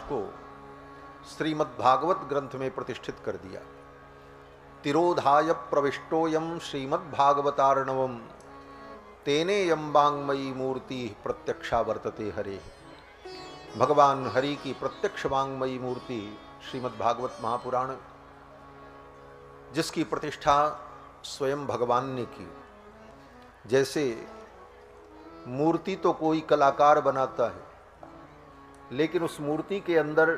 को श्रीमद्भागवत ग्रंथ में प्रतिष्ठित कर दिया। तिरोधाय प्रविष्टोयम श्रीमद्भागवतार्णवम तेने यम वाङ्मयी मूर्ति प्रत्यक्षा वर्तते हरे। भगवान हरि की प्रत्यक्ष वाङ्मयी मूर्ति श्रीमद्भागवत महापुराण, जिसकी प्रतिष्ठा स्वयं भगवान ने की। जैसे मूर्ति तो कोई कलाकार बनाता है, लेकिन उस मूर्ति के अंदर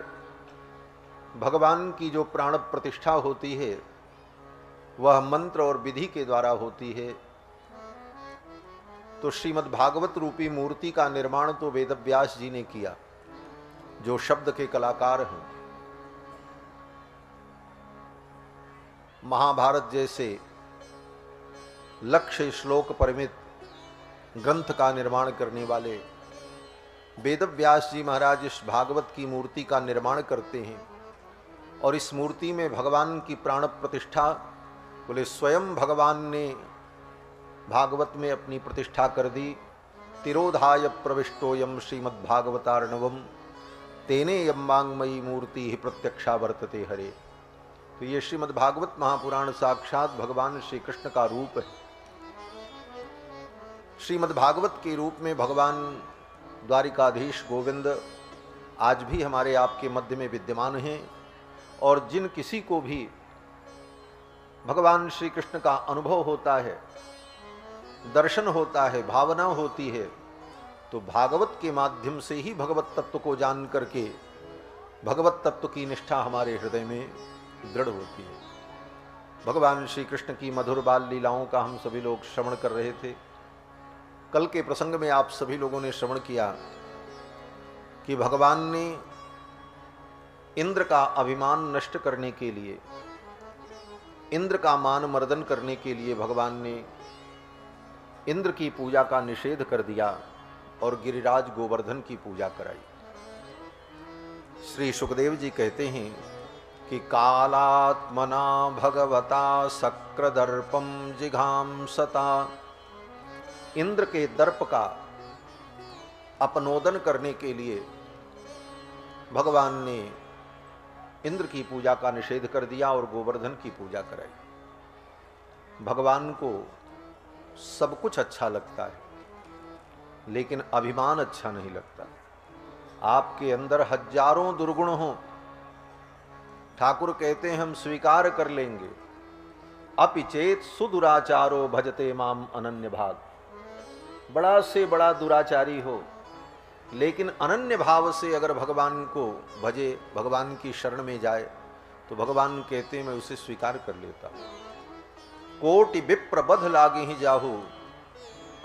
भगवान की जो प्राण प्रतिष्ठा होती है वह मंत्र और विधि के द्वारा होती है। तो श्रीमद्भागवत रूपी मूर्ति का निर्माण तो वेदव्यास जी ने किया, जो शब्द के कलाकार हैं। महाभारत जैसे लक्ष्य श्लोक परिमित ग्रंथ का निर्माण करने वाले वेदव्यास जी महाराज इस भागवत की मूर्ति का निर्माण करते हैं। और इस मूर्ति में भगवान की प्राण प्रतिष्ठा, बोले स्वयं भगवान ने भागवत में अपनी प्रतिष्ठा कर दी। तिरोधाय प्रविष्टोयम श्रीमद्भागवतार्णवम तेने यम वाङ्मयी मूर्ति ही प्रत्यक्षा वर्तते हरे। तो ये श्रीमद्भागवत महापुराण साक्षात भगवान श्री कृष्ण का रूप है। श्रीमद्भागवत के रूप में भगवान द्वारिकाधीश गोविंद आज भी हमारे आपके मध्य में विद्यमान हैं। और जिन किसी को भी भगवान श्री कृष्ण का अनुभव होता है, दर्शन होता है, भावना होती है, तो भागवत के माध्यम से ही भगवत तत्व को जान करके भगवत तत्व की निष्ठा हमारे हृदय में दृढ़ होती है। भगवान श्री कृष्ण की मधुर बाल लीलाओं का हम सभी लोग श्रवण कर रहे थे। कल के प्रसंग में आप सभी लोगों ने श्रवण किया कि भगवान ने इंद्र का अभिमान नष्ट करने के लिए, इंद्र का मान मर्दन करने के लिए भगवान ने इंद्र की पूजा का निषेध कर दिया और गिरिराज गोवर्धन की पूजा कराई। श्री सुखदेव जी कहते हैं कि कालात्मना भगवता शक्रदर्पम जिघांसता। इंद्र के दर्प का अपनोदन करने के लिए भगवान ने इंद्र की पूजा का निषेध कर दिया और गोवर्धन की पूजा कराई। भगवान को सब कुछ अच्छा लगता है, लेकिन अभिमान अच्छा नहीं लगता। आपके अंदर हजारों दुर्गुण हों, ठाकुर कहते हैं हम स्वीकार कर लेंगे। अपिचेत सुदुराचारो भजते माम अनन्य भाग। बड़ा से बड़ा दुराचारी हो, लेकिन अनन्य भाव से अगर भगवान को भजे, भगवान की शरण में जाए, तो भगवान कहते हैं मैं उसे स्वीकार कर लेता हूं। कोटि विप्र बध लागे ही जाहू,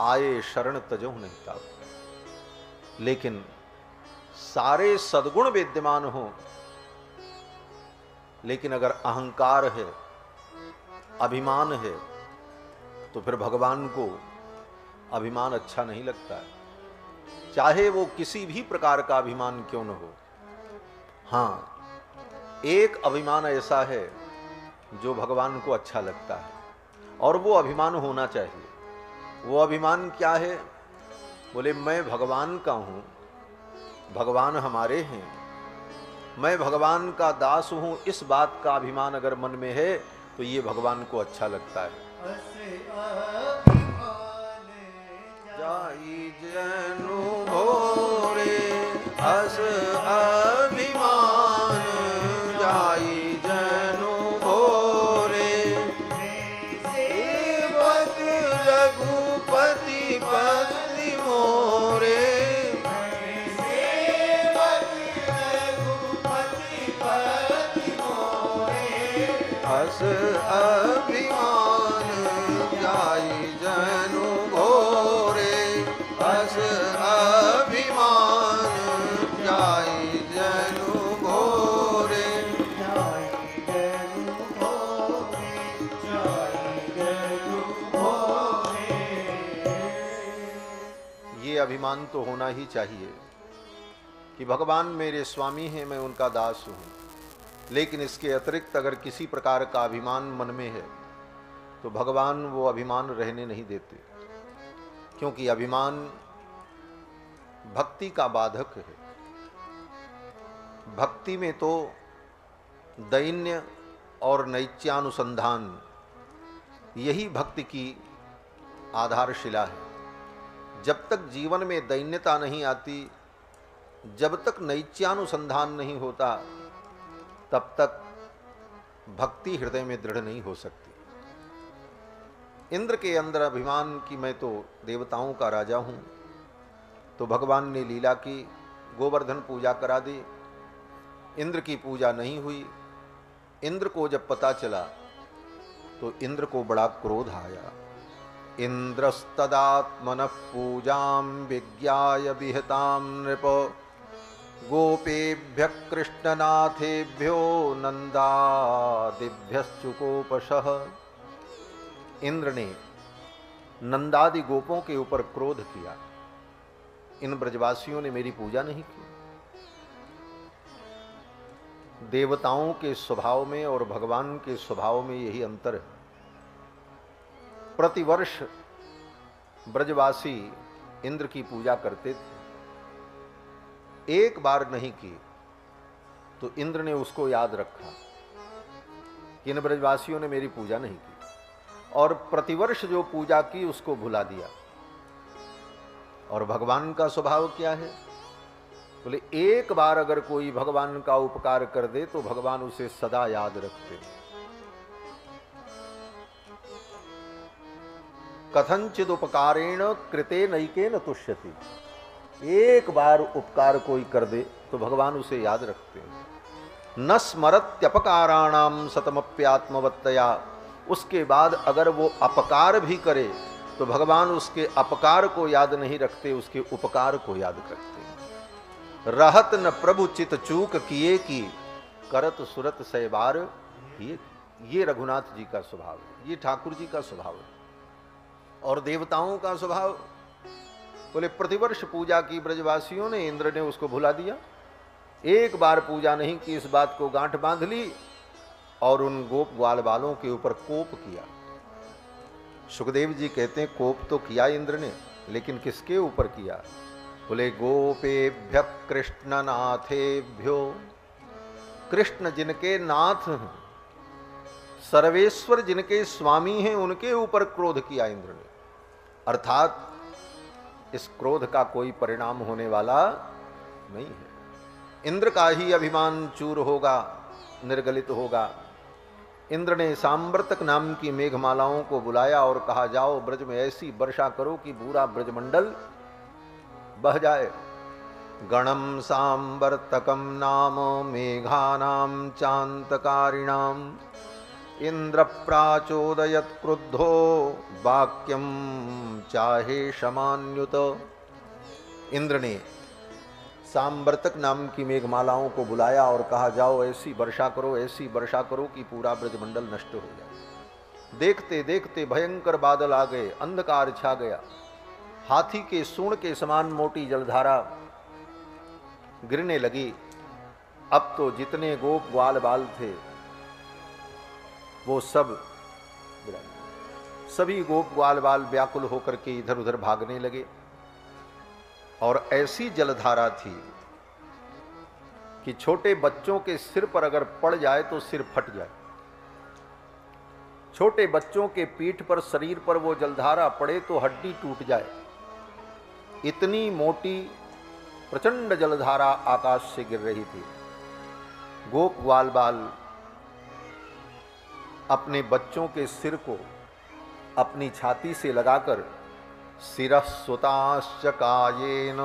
आए शरण तजहु नहीं ताहू। लेकिन सारे सद्गुण विद्यमान हो, लेकिन अगर अहंकार है, अभिमान है, तो फिर भगवान को अभिमान अच्छा नहीं लगता है, चाहे वो किसी भी प्रकार का अभिमान क्यों न हो। हाँ, एक अभिमान ऐसा है जो भगवान को अच्छा लगता है, और वो अभिमान होना चाहिए। वो अभिमान क्या है? बोले मैं भगवान का हूं, भगवान हमारे हैं, मैं भगवान का दास हूं। इस बात का अभिमान अगर मन में है तो ये भगवान को अच्छा लगता है। जाई जनु भोरे अस अभिमान, जाई जनु भोरे सेवक रघुपति पति मोरे। अस अभिमान जाई जनु भोरे, अस अभिमान जाई जनु भोरे, जाई जनु भोरे, जाई जनु भोरे। ये अभिमान तो होना ही चाहिए कि भगवान मेरे स्वामी हैं, मैं उनका दास हूँ। लेकिन इसके अतिरिक्त अगर किसी प्रकार का अभिमान मन में है तो भगवान वो अभिमान रहने नहीं देते, क्योंकि अभिमान भक्ति का बाधक है। भक्ति में तो दैन्य और नैत्यानुसंधान यही भक्ति की आधारशिला है। जब तक जीवन में दैन्यता नहीं आती, जब तक नैत्यानुसंधान नहीं होता, तब तक भक्ति हृदय में दृढ़ नहीं हो सकती। इंद्र के अंदर अभिमान कि मैं तो देवताओं का राजा हूं, तो भगवान ने लीला की, गोवर्धन पूजा करा दी। इंद्र की पूजा नहीं हुई। इंद्र को जब पता चला तो इंद्र को बड़ा क्रोध आया। इंद्रस्तदात्मनः पूजां विज्ञाय विहतां नृप गोपेभ्यः कृष्णनाथेभ्यो नंदादिभ्यश्चुकोपशः। इंद्र ने नंदादि गोपों के ऊपर क्रोध किया। इन ब्रजवासियों ने मेरी पूजा नहीं की। देवताओं के स्वभाव में और भगवान के स्वभाव में यही अंतर है। प्रतिवर्ष ब्रजवासी इंद्र की पूजा करते थे, एक बार नहीं की तो इंद्र ने उसको याद रखा कि इन ब्रजवासियों ने मेरी पूजा नहीं की, और प्रतिवर्ष जो पूजा की उसको भुला दिया। और भगवान का स्वभाव क्या है? बोले एक बार अगर कोई भगवान का उपकार कर दे तो भगवान उसे सदा याद रखते। कथंचिद उपकारेण कृते नैकेन तुष्यति। एक बार उपकार कोई कर दे तो भगवान उसे याद रखते हैं। न स्मरत्यपकाराणाम सतमप्यात्मवत्तया। उसके बाद अगर वो अपकार भी करे तो भगवान उसके अपकार को याद नहीं रखते, उसके उपकार को याद रखते। रहत न प्रभु चित चूक किए की, करत सुरत सैबार किए। ये रघुनाथ जी का स्वभाव है, ये ठाकुर जी का स्वभाव है। और देवताओं का स्वभाव, बोले प्रतिवर्ष पूजा की ब्रजवासियों ने, इंद्र ने उसको भुला दिया। एक बार पूजा नहीं की, इस बात को गांठ बांध ली और उन गोप ग्वाल बालों के ऊपर कोप किया। सुखदेव जी कहते हैं कोप तो किया इंद्र ने, लेकिन किसके ऊपर किया? बोले गोपेभ्य कृष्णनाथेभ्यो। कृष्ण जिनके नाथ हैं, सर्वेश्वर जिनके स्वामी हैं, उनके ऊपर क्रोध किया इंद्र ने। अर्थात इस क्रोध का कोई परिणाम होने वाला नहीं है। इंद्र का ही अभिमान चूर होगा, निर्गलित होगा। इंद्र ने सांवर्तक नाम की मेघमालाओं को बुलाया और कहा जाओ ब्रज में ऐसी वर्षा करो कि पूरा ब्रजमंडल बह जाए। गणम सांवर्तकम नाम मेघानाम चांतकारिणाम इंद्र प्राचोदयत क्रुद्धो वाक्यम चाहे शमान्युत। इंद्र ने सांवर्तक नाम की मेघमालाओं को बुलाया और कहा जाओ ऐसी वर्षा करो, ऐसी वर्षा करो कि पूरा ब्रजमंडल नष्ट हो जाए। देखते देखते भयंकर बादल आ गए, अंधकार छा गया। हाथी के सूंड के समान मोटी जलधारा गिरने लगी। अब तो जितने गोप ग्वाल बाल थे वो सभी गोप ग्वाल बाल व्याकुल होकर के इधर उधर भागने लगे। और ऐसी जलधारा थी कि छोटे बच्चों के सिर पर अगर पड़ जाए तो सिर फट जाए। छोटे बच्चों के पीठ पर, शरीर पर वो जलधारा पड़े तो हड्डी टूट जाए। इतनी मोटी प्रचंड जलधारा आकाश से गिर रही थी। गोप ग्वाल बाल अपने बच्चों के सिर को अपनी छाती से लगाकर शिरः सुताश्च कायेन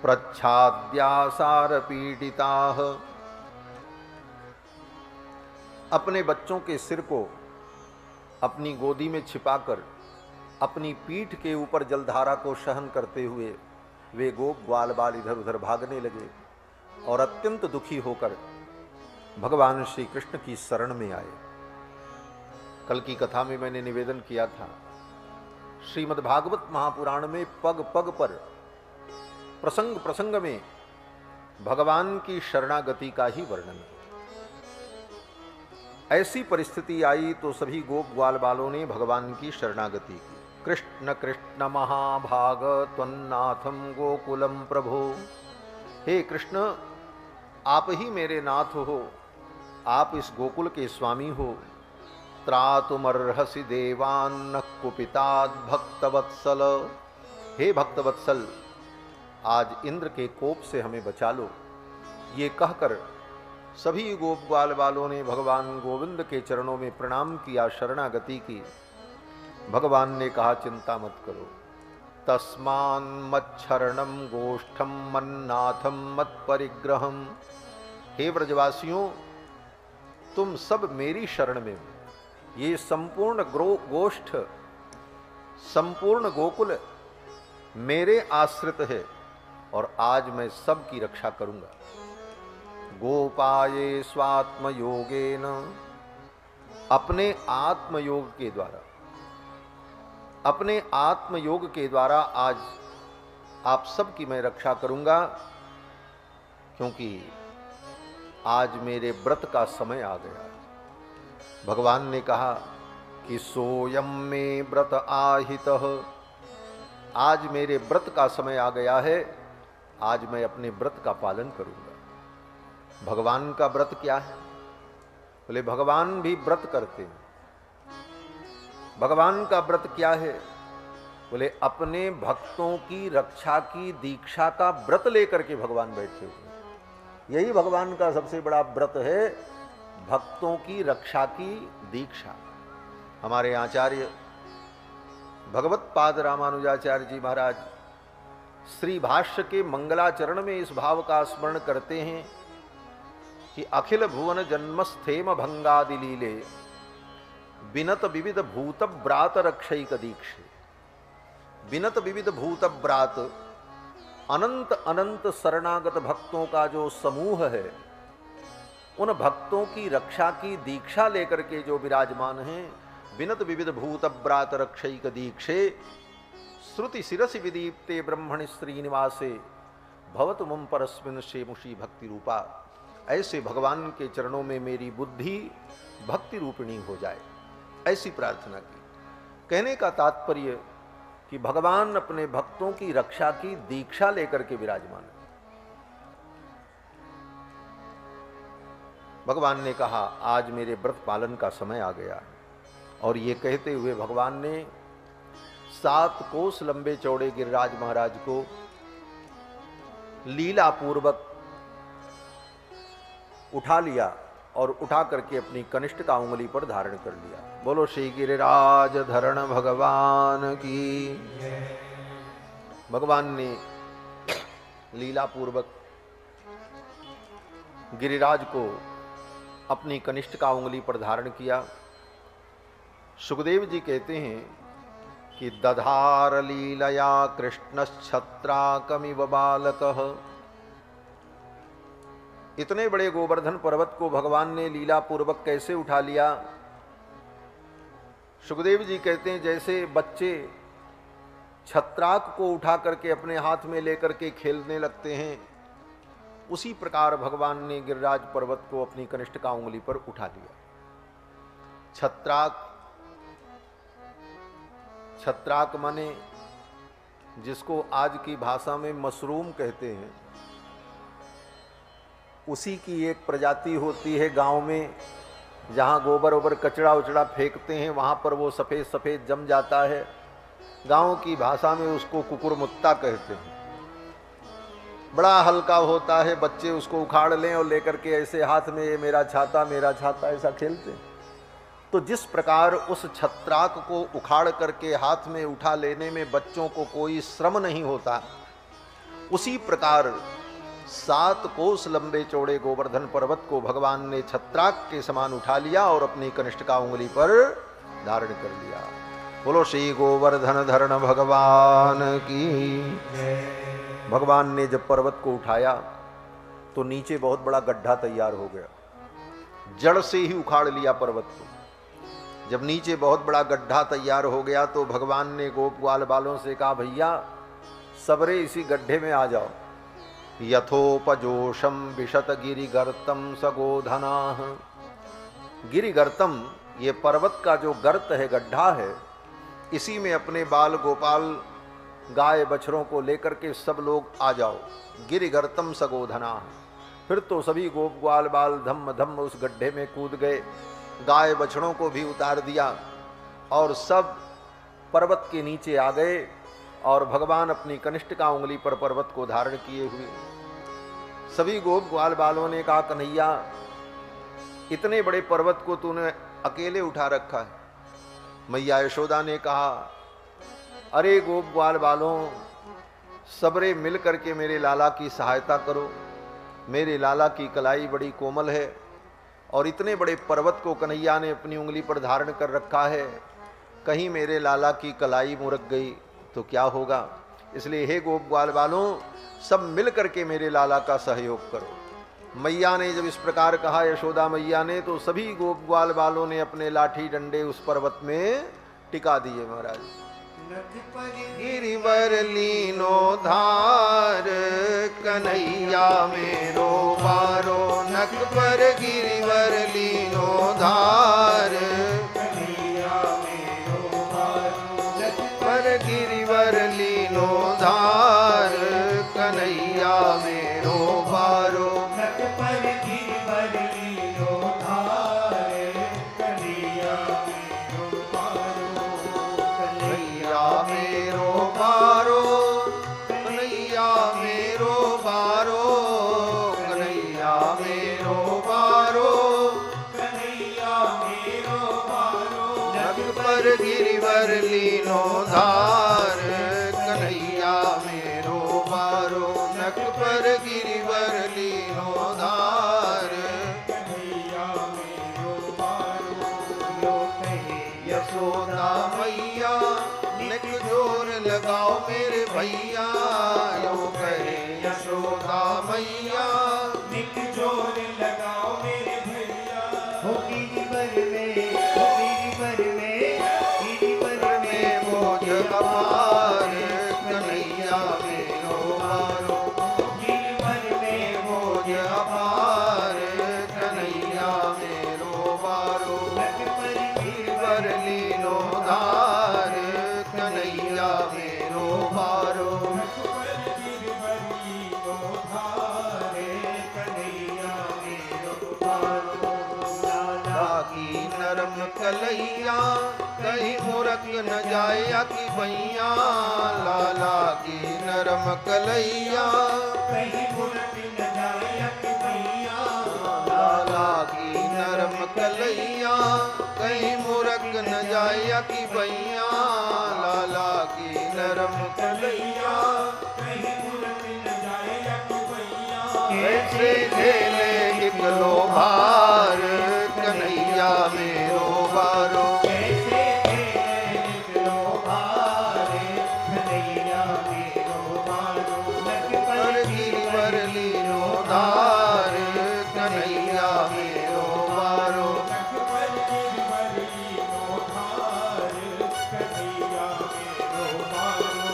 प्रच्छाद्यासार पीडिताः। अपने बच्चों के सिर को अपनी गोदी में छिपाकर अपनी पीठ के ऊपर जलधारा को सहन करते हुए वे गोप ग्वाल बाल इधर उधर भागने लगे और अत्यंत दुखी होकर भगवान श्री कृष्ण की शरण में आए। कल की कथा में मैंने निवेदन किया था, श्रीमद् भागवत महापुराण में पग पग पर, प्रसंग प्रसंग में भगवान की शरणागति का ही वर्णन है। ऐसी परिस्थिति आई तो सभी गोप ग्वाल बालों ने भगवान की शरणागति की। कृष्ण कृष्ण महाभाग त्वन्नाथम गोकुलम प्रभो। हे कृष्ण, आप ही मेरे नाथ हो, आप इस गोकुल के स्वामी हो। त्रातुमर्हसि देवान्न कुपिताद भक्तवत्सल, हे भक्तवत्सल आज इंद्र के कोप से हमें बचा लो। ये कहकर सभी गोप ग्वाल वालों ने भगवान गोविंद के चरणों में प्रणाम किया, शरणागति की। भगवान ने कहा चिंता मत करो, तस्मान मच्छरणम गोष्ठम मन्नाथम मत परिग्रहम। हे ब्रजवासियों तुम सब मेरी शरण में हो। ये संपूर्ण गोष्ठ, संपूर्ण गोकुल मेरे आश्रित है और आज मैं सब की रक्षा करूंगा। गोपाये स्वात्म योगेन, अपने आत्मयोग के द्वारा, अपने आत्मयोग के द्वारा आज आप सब की मैं रक्षा करूंगा, क्योंकि आज मेरे व्रत का समय आ गया। भगवान ने कहा कि सोयम में व्रत आहितः, आज मेरे व्रत का समय आ गया है, आज मैं अपने व्रत का पालन करूंगा। भगवान का व्रत क्या है? बोले भगवान भी व्रत करते हैं। भगवान का व्रत क्या है? बोले अपने भक्तों की रक्षा की दीक्षा का व्रत लेकर के भगवान बैठे हुए। यही भगवान का सबसे बड़ा व्रत है, भक्तों की रक्षा की दीक्षा। हमारे आचार्य भगवत पाद रामानुजाचार्य जी महाराज श्री भाष्य के मंगलाचरण में इस भाव का स्मरण करते हैं कि अखिल भुवन जन्मस्थेम भंगादि लीले बिनत विविध भूत ब्रात रक्षैक दीक्षे। बिनत विविध भूत ब्रात, अनंत अनंत शरणागत भक्तों का जो समूह है, उन भक्तों की रक्षा की दीक्षा लेकर के जो विराजमान हैं। बिनत विविध भूत ब्रात रक्षैक दीक्षे, श्रुति शिरसि विदीप्ते ब्रह्मणि श्रीनिवासे भवतु मम परस्मिन् शेमुषी भक्ति रूपा। ऐसे भगवान के चरणों में मेरी बुद्धि भक्ति रूपिणी हो जाए, ऐसी प्रार्थना की। कहने का तात्पर्य कि भगवान अपने भक्तों की रक्षा की दीक्षा लेकर के विराजमान है। भगवान ने कहा आज मेरे व्रत पालन का समय आ गया है, और ये कहते हुए भगवान ने 7 कोस लंबे चौड़े गिरिराज महाराज को लीला पूर्वक उठा लिया और उठा करके अपनी कनिष्ठ का उंगली पर धारण कर लिया। बोलो श्री गिरिराज धरण भगवान की। भगवान ने लीला पूर्वक गिरिराज को अपनी कनिष्ठ का उंगली पर धारण किया। सुखदेव जी कहते हैं कि दधार लीलया कृष्णश्छत्राकमिव बालकः। इतने बड़े गोवर्धन पर्वत को भगवान ने लीला पूर्वक कैसे उठा लिया? सुखदेव जी कहते हैं जैसे बच्चे छत्राक को उठा करके अपने हाथ में लेकर के खेलने लगते हैं, उसी प्रकार भगवान ने गिरिराज पर्वत को अपनी कनिष्ठ का उंगली पर उठा लिया। छत्राक, छत्राक माने जिसको आज की भाषा में मशरूम कहते हैं, उसी की एक प्रजाति होती है गांव में, जहां गोबर ओबर कचड़ा उचड़ा फेंकते हैं वहां पर वो सफ़ेद सफ़ेद जम जाता है। गांव की भाषा में उसको कुकुरमुत्ता कहते हैं। बड़ा हल्का होता है, बच्चे उसको उखाड़ लें और लेकर के ऐसे हाथ में ये मेरा छाता ऐसा खेलते हैं। तो जिस प्रकार उस छत्राक को उखाड़ करके हाथ में उठा लेने में बच्चों को कोई श्रम नहीं होता, उसी प्रकार 7 कोस लंबे चौड़े गोवर्धन पर्वत को भगवान ने छत्राक के समान उठा लिया और अपनी कनिष्ठ का उंगली पर धारण कर लिया। बोलो श्री गोवर्धन धरण भगवान की। भगवान ने जब पर्वत को उठाया तो नीचे बहुत बड़ा गड्ढा तैयार हो गया। जड़ से ही उखाड़ लिया पर्वत को। जब नीचे बहुत बड़ा गड्ढा तैयार हो गया तो भगवान ने गोप ग्वाल बालों से कहा, भैया सबरे इसी गड्ढे में आ जाओ। यथोपजोषम विशत गिरिगर्तम सगोधना। गिरिगर्तम, ये पर्वत का जो गर्त है, गड्ढा है, इसी में अपने बाल गोपाल गाय बछड़ों को लेकर के सब लोग आ जाओ। गिरिगर्तम सगोधना, फिर तो सभी गोप ग्वाल बाल धम्म धम्म उस गड्ढे में कूद गए, गाय बछड़ों को भी उतार दिया और सब पर्वत के नीचे आ गए। और भगवान अपनी कनिष्ठिका उंगली पर पर्वत को धारण किए हुए सभी गोप ग्वाल बालों ने कहा, कन्हैया इतने बड़े पर्वत को तूने अकेले उठा रखा है। मैया यशोदा ने कहा, अरे गोप ग्वाल बालों, सबरे मिल करके मेरे लाला की सहायता करो। मेरे लाला की कलाई बड़ी कोमल है और इतने बड़े पर्वत को कन्हैया ने अपनी उंगली पर धारण कर रखा है, कहीं मेरे लाला की कलाई मुरक गई तो क्या होगा। इसलिए हे गोप ग्वाल बालों, सब मिल करके मेरे लाला का सहयोग करो। मैया ने जब इस प्रकार कहा, यशोदा मैया ने, तो सभी गोप ग्वाल बालों ने अपने लाठी डंडे उस पर्वत में टिका दिए। महाराज गिरिवर लीनो धार कन्हैया मेरो बारो, नख पर गिरिवर लीनो धार कन्हैया मेरो बारो, नख पर गिरिवर लीनो धार कन्हैया मेरो बारो, नख पर गिरिवर लीनो धार कन्हैया मेरो बारो, कन्हैया मेरो बारो, कन्हैया मेरो बारो, कन्हैया मेरो बारो, कन्हैया मेरो बारो, नख पर गिरिवर लीनो धार कन्हैया मेरो बारो, नख पर गिरिवर लीनो धार कन्हैया मेरो बारो। लो कहे यशोदा मैया, निक जोर लगाओ मेरे भैया। लो कहे यशोदा मैया, निक जोर लगाओ मेरे भैया। हो गिरिवर में, हो गिरिवर में, गिरिवर में बोझ अपार कन्हैया मेरो बारो, गिरिवर में बोझ अपार कन्हैया मेरो बारो, नख पर गिरिवर लीनो धार कन्हैया मेरो बारो, नख पर गिरिवर लीनो धार कन्हैया मेरो बारो। लाला की नरम कलैया, कहीं मुरक न जाए कि भैया। लाला की नरम कलैया, कहीं मुरक न जाए कि भैया। लाला की नरम कलैया, कहीं मुरक न जाए कि भैया। लाला की नरम कलैया, कहीं मुरक न जाए कि भैया। कैसे झेले निकलो भार कन्हैया मेरो बारो, कैसे झेले निकलो भार कन्हैया मेरो बारो, नख पर गिरिवर लीनो धार कन्हैया मेरो बारो, नख पर गिरिवर लीनो धार कन्हैया मेरो बारो।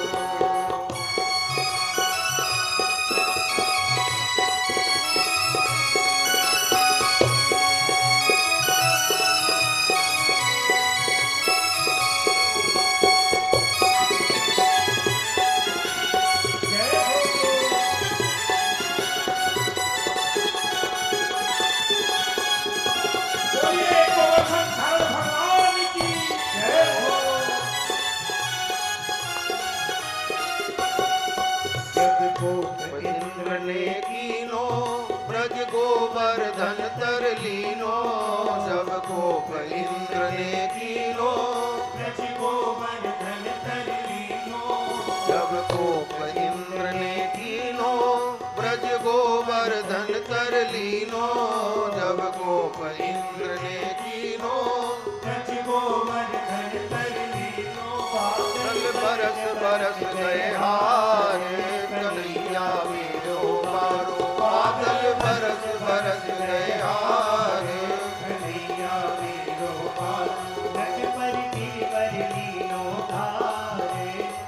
इंद्र ने कीनो ब्रज गोवर्धन तर लीनो, जब गोप इंद्र ने कीनो ब्रज गोवर्धन तर लीनो, जब गोप इंद्र ने कीनो ब्रज गोवर्धन तर लीनो, जब गोप इंद्र ने कीनो ब्रज गोवर्धन तर लीनो। बादल बरस बरस गए हार कन्हैया मेरो बारो, बादल बरस बरस गए हार कन्हैया मेरो बारो, नख पर गिरिवर लीनो धार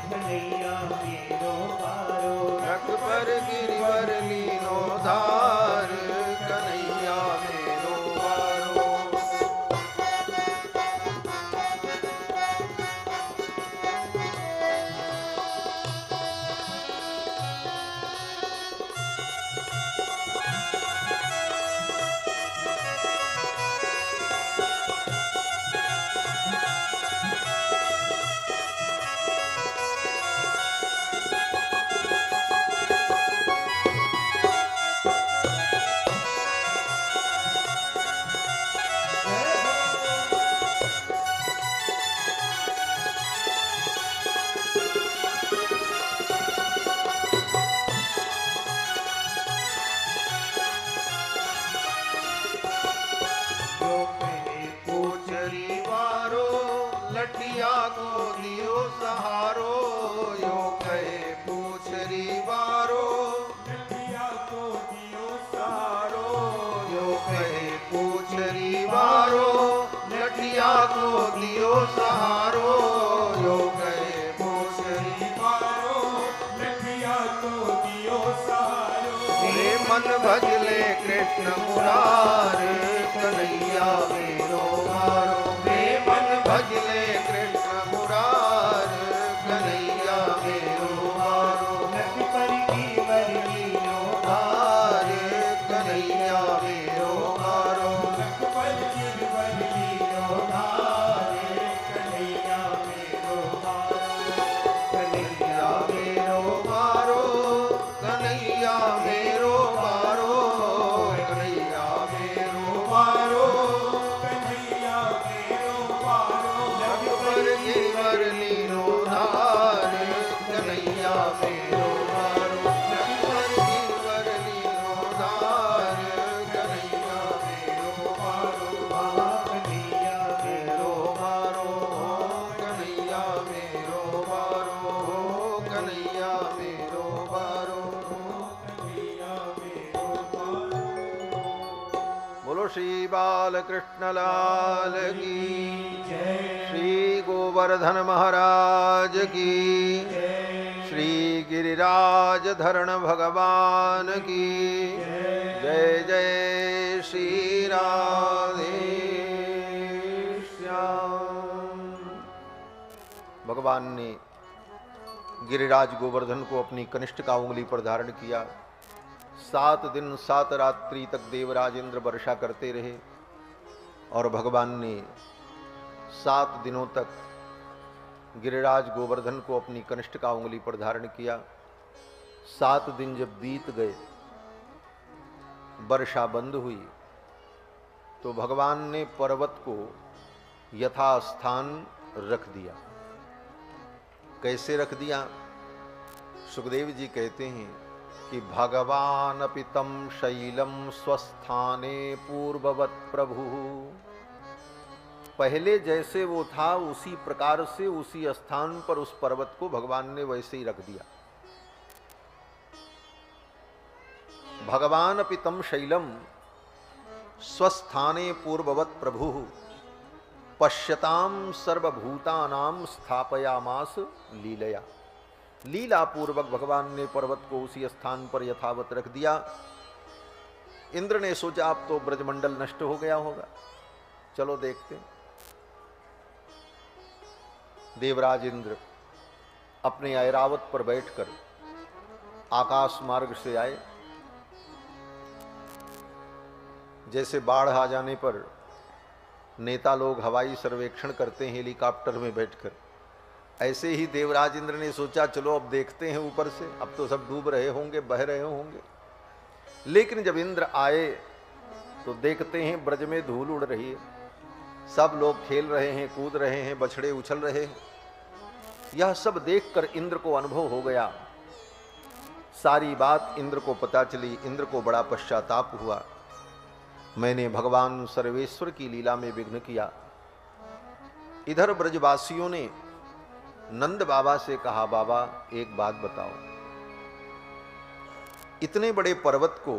कन्हैया मेरो बारो, नख पर गिरिवर लीनो धार कन्हैया मेरो बारो। कन्हैया को दियो सहारो, जो गए मोसरी मारो, लखिया को दियो सहारो। हे मन भजले कृष्ण मुरारे, कन्हैया मेरो मारो। हे मन भजले कृष्ण मुरारे, कन्हैया मेरो मारो। लख पर की वरलियो धारे, कन्हैया मेरो मारो। लख पर की वरलियो धारे, कन्हैया मेरो मारो। कन्हैया मेरो मारो, कन्हैया मेरो मारो, कन्हैया मेरो मारो। कन्हैया मेरो मारो। लख पर गिरवर लीनो धारे, कन्हैया मेरो मारो। लख पर गिरवर लीनो धारे, कन्हैया मेरो मारो। कन्हैया मेरो मारो, कन्हैया मेरो मारो, कन्हैया मेरो मारो। कन्हैया मेरो मारो। बोलो श्री बालकृष्ण लाल की, जय श्री गोवर्धन महाराज की, श्री गिरिराज धरण भगवान की जय। जय श्री राधे श्याम। भगवान ने गिरिराज गोवर्धन को अपनी कनिष्ठ का उंगली पर धारण किया। 7 दिन 7 रात्रि तक देवराज इंद्र वर्षा करते रहे और भगवान ने 7 दिनों तक गिरिराज गोवर्धन को अपनी कनिष्ठ का उंगली पर धारण किया। 7 दिन जब बीत गए, वर्षा बंद हुई, तो भगवान ने पर्वत को यथास्थान रख दिया। कैसे रख दिया? सुखदेव जी कहते हैं कि भगवान अपितम शैलम स्वस्थाने पूर्ववत प्रभु। पहले जैसे वो था उसी प्रकार से उसी स्थान पर उस पर्वत को भगवान ने वैसे ही रख दिया। भगवान अपितम शैलम स्वस्थाने पूर्ववत प्रभु पश्यताम सर्वभूतानाम स्थापयामास लीलया। लीला पूर्वक भगवान ने पर्वत को उसी स्थान पर यथावत रख दिया। इंद्र ने सोचा अब तो ब्रजमंडल नष्ट हो गया होगा, चलो देखते। देवराज इंद्र अपने ऐरावत पर बैठकर आकाश मार्ग से आए। जैसे बाढ़ आ जाने पर नेता लोग हवाई सर्वेक्षण करते हैं हेलीकॉप्टर में बैठकर, ऐसे ही देवराज इंद्र ने सोचा चलो अब देखते हैं ऊपर से, अब तो सब डूब रहे होंगे, बह रहे होंगे। लेकिन जब इंद्र आए तो देखते हैं ब्रज में धूल उड़ रही है, सब लोग खेल रहे हैं, कूद रहे हैं, बछड़े उछल रहे हैं। यह सब देखकर इंद्र को अनुभव हो गया। सारी बात इंद्र को पता चली। इंद्र को बड़ा पश्चाताप हुआ, मैंने भगवान सर्वेश्वर की लीला में विघ्न किया। इधर ब्रजवासियों ने नंद बाबा से कहा, बाबा एक बात बताओ, इतने बड़े पर्वत को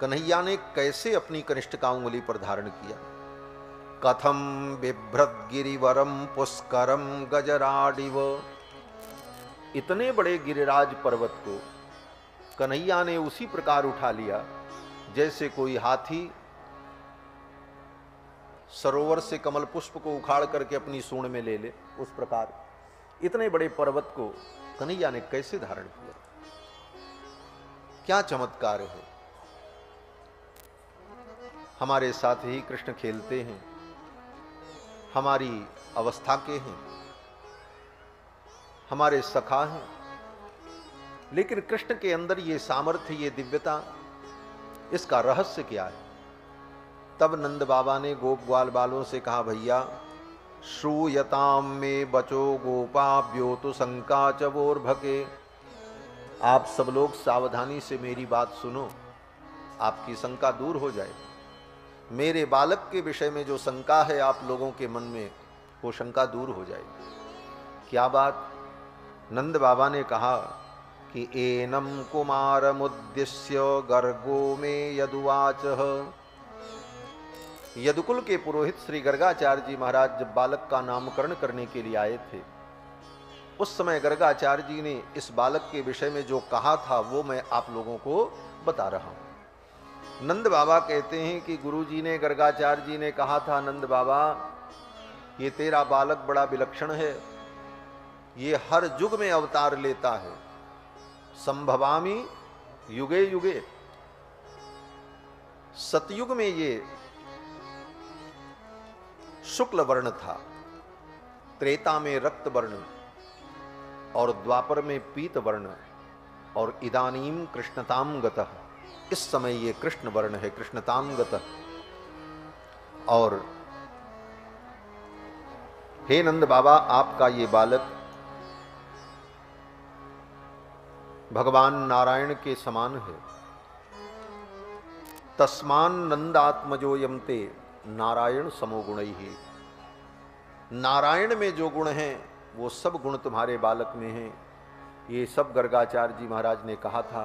कन्हैया ने कैसे अपनी कनिष्ठ का उंगली पर धारण किया? कथम बिभ्रत गिरिवरम पुष्करम गजराडिव। इतने बड़े गिरिराज पर्वत को कन्हैया ने उसी प्रकार उठा लिया जैसे कोई हाथी सरोवर से कमल पुष्प को उखाड़ करके अपनी सूंड में ले ले, उस प्रकार इतने बड़े पर्वत को कन्हैया ने कैसे धारण किया? क्या चमत्कार है। हमारे साथ ही कृष्ण खेलते हैं, हमारी अवस्था के हैं, हमारे सखा हैं, लेकिन कृष्ण के अंदर ये सामर्थ्य, ये दिव्यता, इसका रहस्य क्या है? तब नंद बाबा ने गोप ग्वाल बालों से कहा, भैया श्रूयताम में बचो गोपाभ्यो तो शंका चवोर्भके। आप सब लोग सावधानी से मेरी बात सुनो, आपकी शंका दूर हो जाए। मेरे बालक के विषय में जो शंका है आप लोगों के मन में, वो शंका दूर हो जाए। क्या बात? नंद बाबा ने कहा कि एनम कुमारमुद्दिश्य गर्गो में यदुवाच। यदुकुल के पुरोहित श्री गर्गाचार्य जी महाराज जब बालक का नामकरण करने के लिए आए थे, उस समय गर्गाचार्य जी ने इस बालक के विषय में जो कहा था वो मैं आप लोगों को बता रहा हूं। नंद बाबा कहते हैं कि गुरु जी ने, गर्गाचार्य जी ने कहा था, नंद बाबा ये तेरा बालक बड़ा विलक्षण है, ये हर युग में अवतार लेता है। संभवामी युगे युगे, सतयुग में ये शुक्ल वर्ण था, त्रेता में रक्त वर्ण और द्वापर में पीत वर्ण और इदानीम कृष्णताम गतः, इस समय ये कृष्ण वर्ण है, कृष्णताम गतः। और हे नंद बाबा, आपका ये बालक भगवान नारायण के समान है। तस्मान नंदात्मजोयम ते नारायण समोगुणैहि, नारायण में जो गुण हैं वो सब गुण तुम्हारे बालक में हैं। ये सब गर्गाचार्य जी महाराज ने कहा था।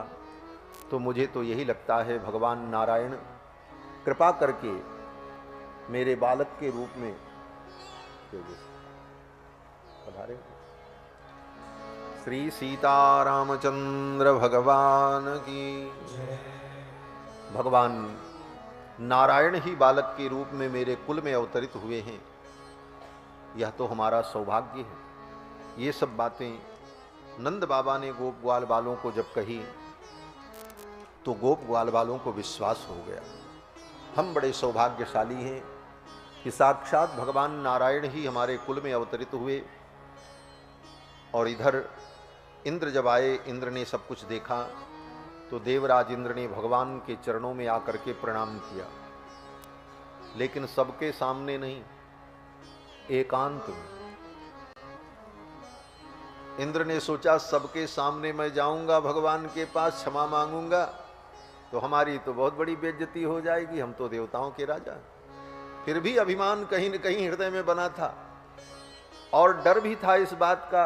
तो मुझे तो यही लगता है भगवान नारायण कृपा करके मेरे बालक के रूप में पधारे। श्री सीतारामचंद्र भगवान की। भगवान नारायण ही बालक के रूप में मेरे कुल में अवतरित हुए हैं, यह तो हमारा सौभाग्य है। ये सब बातें नंद बाबा ने गोप ग्वाल बालों को जब कही तो गोप ग्वाल बालों को विश्वास हो गया। हम बड़े सौभाग्यशाली हैं कि साक्षात भगवान नारायण ही हमारे कुल में अवतरित हुए। और इधर इंद्र जब आए, इंद्र ने सब कुछ देखा तो देवराज इंद्र ने भगवान के चरणों में आकर के प्रणाम किया, लेकिन सबके सामने नहीं, एकांत में। इंद्र ने सोचा सबके सामने मैं जाऊंगा भगवान के पास, क्षमा मांगूंगा तो हमारी तो बहुत बड़ी बेइज्जती हो जाएगी, हम तो देवताओं के राजा। फिर भी अभिमान कहीं न कहीं हृदय में बना था और डर भी था इस बात का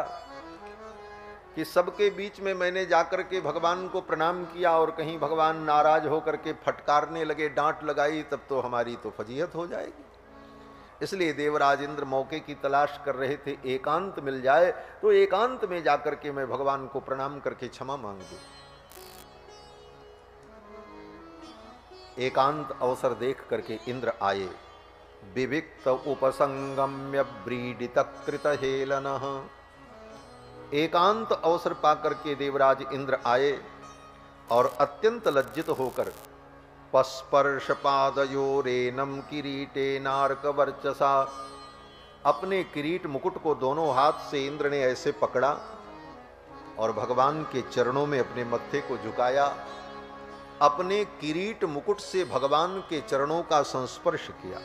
कि सबके बीच में मैंने जाकर के भगवान को प्रणाम किया और कहीं भगवान नाराज होकर के फटकारने लगे, डांट लगाई, तब तो हमारी तो फजीहत हो जाएगी। इसलिए देवराज इंद्र मौके की तलाश कर रहे थे, एकांत मिल जाए तो एकांत में जाकर के मैं भगवान को प्रणाम करके क्षमा मांग दूं। एकांत अवसर देख करके इंद्र आए। विविक्त उपसंगम्य व्रीडित कृत हेलनः, एकांत अवसर पाकर के देवराज इंद्र आए और अत्यंत लज्जित होकर पस्पर्श पादयोरेनम किरीटेनार्क वर्चसा, अपने किरीट मुकुट को दोनों हाथ से इंद्र ने ऐसे पकड़ा और भगवान के चरणों में अपने मत्थे को झुकाया। अपने किरीट मुकुट से भगवान के चरणों का संस्पर्श किया।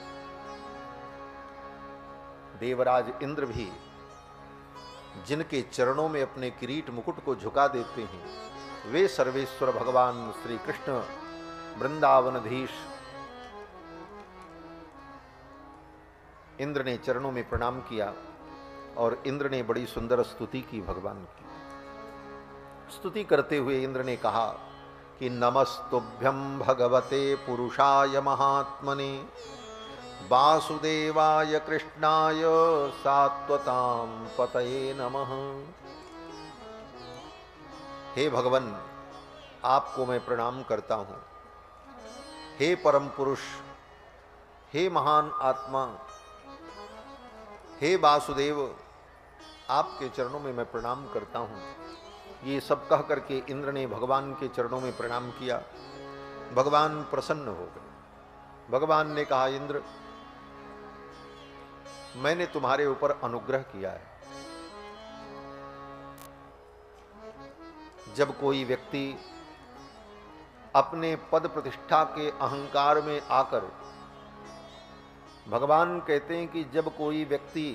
देवराज इंद्र भी जिनके चरणों में अपने किरीट मुकुट को झुका देते हैं, वे सर्वेश्वर भगवान श्री कृष्ण वृंदावनधीश। इंद्र ने चरणों में प्रणाम किया और इंद्र ने बड़ी सुंदर स्तुति की भगवान की। स्तुति करते हुए इंद्र ने कहा कि नमस्तुभ्यं भगवते पुरुषाय महात्मने वासुदेवाय कृष्णाय सात्वतां पतये नमः। हे भगवन, आपको मैं प्रणाम करता हूँ। हे परम पुरुष, हे महान आत्मा, हे वासुदेव, आपके चरणों में मैं प्रणाम करता हूँ। ये सब कह करके इंद्र ने भगवान के चरणों में प्रणाम किया। भगवान प्रसन्न हो गए। भगवान ने कहा, इंद्र, मैंने तुम्हारे ऊपर अनुग्रह किया है। जब कोई व्यक्ति अपने पद प्रतिष्ठा के अहंकार में आकर, भगवान कहते हैं कि जब कोई व्यक्ति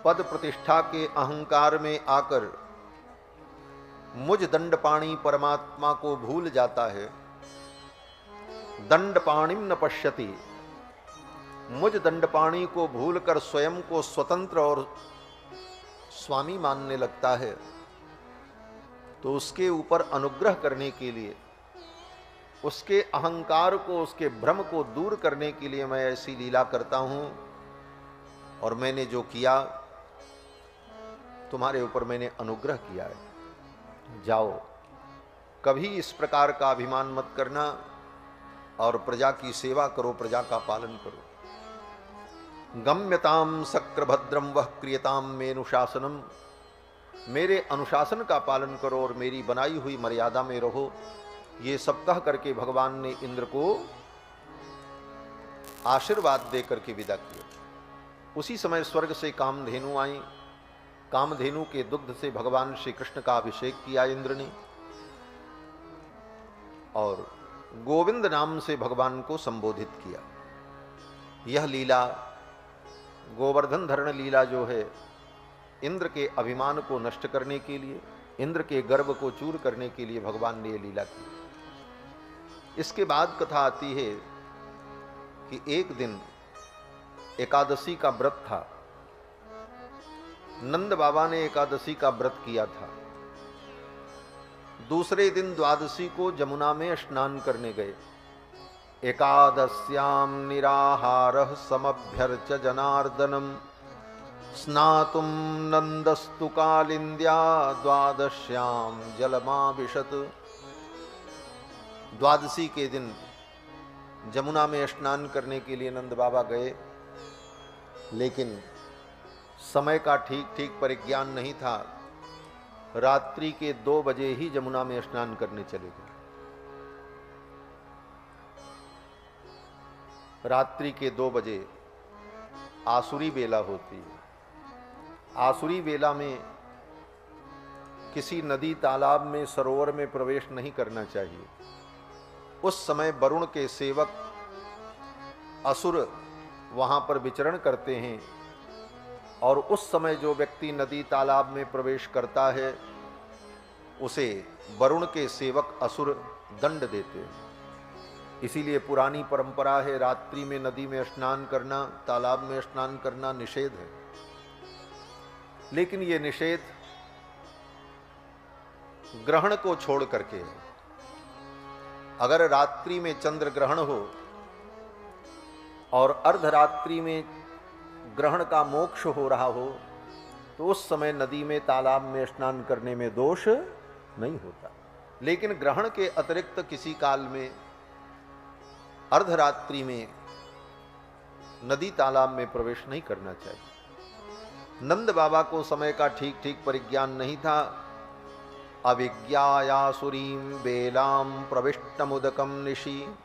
पद प्रतिष्ठा के अहंकार में आकर मुझ दंडपाणी परमात्मा को भूल जाता है, दंडपाणिम न पश्यति, मुझ दंडपाणी को भूलकर स्वयं को स्वतंत्र और स्वामी मानने लगता है, तो उसके ऊपर अनुग्रह करने के लिए, उसके अहंकार को, उसके भ्रम को दूर करने के लिए मैं ऐसी लीला करता हूं। और मैंने जो किया, तुम्हारे ऊपर मैंने अनुग्रह किया है। जाओ, कभी इस प्रकार का अभिमान मत करना और प्रजा की सेवा करो, प्रजा का पालन करो। गम्यताम शक्रभद्रम वह क्रियताम मेनुशासनम, मेरे अनुशासन का पालन करो और मेरी बनाई हुई मर्यादा में रहो। ये सब कह करके भगवान ने इंद्र को आशीर्वाद दे करके विदा किया। उसी समय स्वर्ग से कामधेनु आई। कामधेनु के दुग्ध से भगवान श्री कृष्ण का अभिषेक किया इंद्र ने और गोविंद नाम से भगवान को संबोधित किया। यह लीला, गोवर्धन धरण लीला जो है, इंद्र के अभिमान को नष्ट करने के लिए, इंद्र के गर्व को चूर करने के लिए भगवान ने यह लीला की। इसके बाद कथा आती है कि एक दिन एकादशी का व्रत था। नंद बाबा ने एकादशी का व्रत किया था। दूसरे दिन द्वादशी को जमुना में स्नान करने गए। एकादश्याम निराहारः समभ्यर्च जनार्दनम स्नातुम नंदस्तु कालिंद्या द्वादश्याम जलमाविशत। द्वादशी के दिन जमुना में स्नान करने के लिए नंद बाबा गए, लेकिन समय का ठीक ठीक परिज्ञान नहीं था। रात्रि के 2 बजे ही जमुना में स्नान करने चले गए। रात्रि के 2 बजे आसुरी बेला होती है। आसुरी बेला में किसी नदी, तालाब में, सरोवर में प्रवेश नहीं करना चाहिए। उस समय वरुण के सेवक असुर वहां पर विचरण करते हैं और उस समय जो व्यक्ति नदी, तालाब में प्रवेश करता है उसे वरुण के सेवक असुर दंड देते हैं। इसीलिए पुरानी परंपरा है, रात्रि में नदी में स्नान करना, तालाब में स्नान करना निषेध है। लेकिन ये निषेध ग्रहण को छोड़ करके है। अगर रात्रि में चंद्र ग्रहण हो और अर्धरात्रि में ग्रहण का मोक्ष हो रहा हो तो उस समय नदी में, तालाब में स्नान करने में दोष नहीं होता। लेकिन ग्रहण के अतिरिक्त किसी काल में, अर्धरात्रि में नदी, तालाब में प्रवेश नहीं करना चाहिए। नंद बाबा को समय का ठीक ठीक परिज्ञान नहीं था। अविज्ञायासुरीं बेलाम प्रविष्टमुदकम निशि।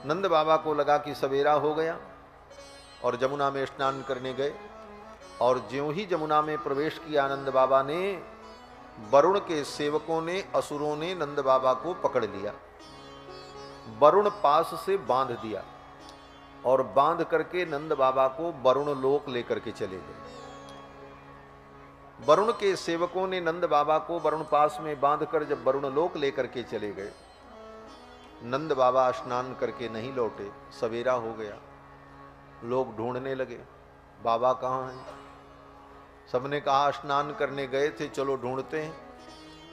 नंद बाबा को लगा कि सवेरा हो गया और जमुना में स्नान करने गए। और ज्यों ही जमुना में प्रवेश किया नंद बाबा ने, वरुण के सेवकों ने, असुरों ने नंद बाबा को पकड़ लिया। वरुण पास से बांध दिया और बांध करके नंद बाबा को वरुण लोक लेकर के चले गए। वरुण के सेवकों ने नंद बाबा को वरुण पास में बांधकर जब वरुण लोक लेकर के चले गए, नंद बाबा स्नान करके नहीं लौटे। सवेरा हो गया। लोग ढूंढने लगे, बाबा कहाँ हैं? सबने कहा स्नान करने गए थे, चलो ढूंढते हैं।